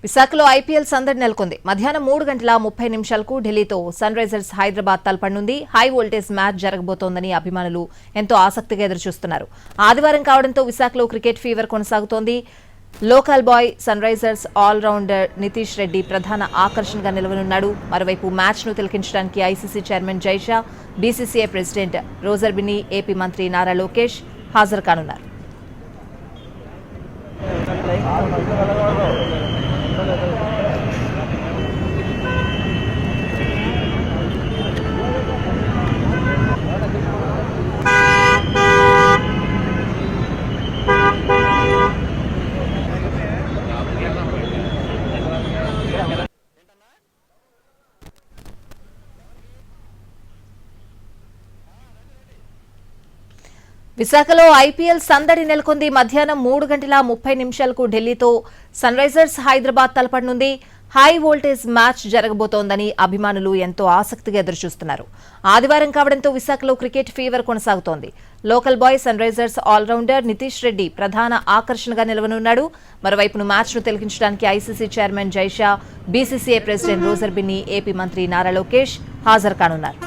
విశాఖలో ఐపీఎల్ సందడి నెలకొంది. మధ్యాహ్నం 3:30 ఢిల్లీతో సన్ రైజర్స్ హైదరాబాద్ తలపడనుంది. హై వోల్టేజ్ మ్యాచ్ జరగబోతోందని అభిమానులు ఎంతో ఆసక్తిగా ఎదురుచూస్తున్నారు. ఆదివారం కావడంతో విశాఖలో క్రికెట్ ఫీవర్ కొనసాగుతోంది. Local boy sunrisers all-rounder Nitish Reddy ప్రధాన ఆకర్షణగా నిలవనున్నాడు. మరోవైపు మ్యాచ్ ను తిలకించడానికి ICC chairman Jay Shah, BCCI president Roger Binny, AP మంత్రి నారా లోకేష్ హాజరు కానున్నారు. విశాఖలో ఐపీఎల్ సందడి నెలకొంది. మధ్యాహ్నం 3:30 ఢిల్లీతో సన్ రైజర్స్ హైదరాబాద్ తలపడనుంది. హై వోల్టేజ్ మ్యాచ్ జరగబోతోందని అభిమానులు ఎంతో ఆసక్తిగా ఎదురుచూస్తున్నారు. ఆదివారం కావడంతో విశాఖలో క్రికెట్ ఫీవర్ కొనసాగుతోంది. Local boy sunrisers all-rounder Nitish Reddy ప్రధాన ఆకర్షణగా నిలవనున్నాడు. మరోవైపును మ్యాచ్ ను తిలకించడానికి ICC chairman Jay Shah, BCCI president Roger Binny, AP మంత్రి నారా లోకేష్ హాజరు కానున్నారు.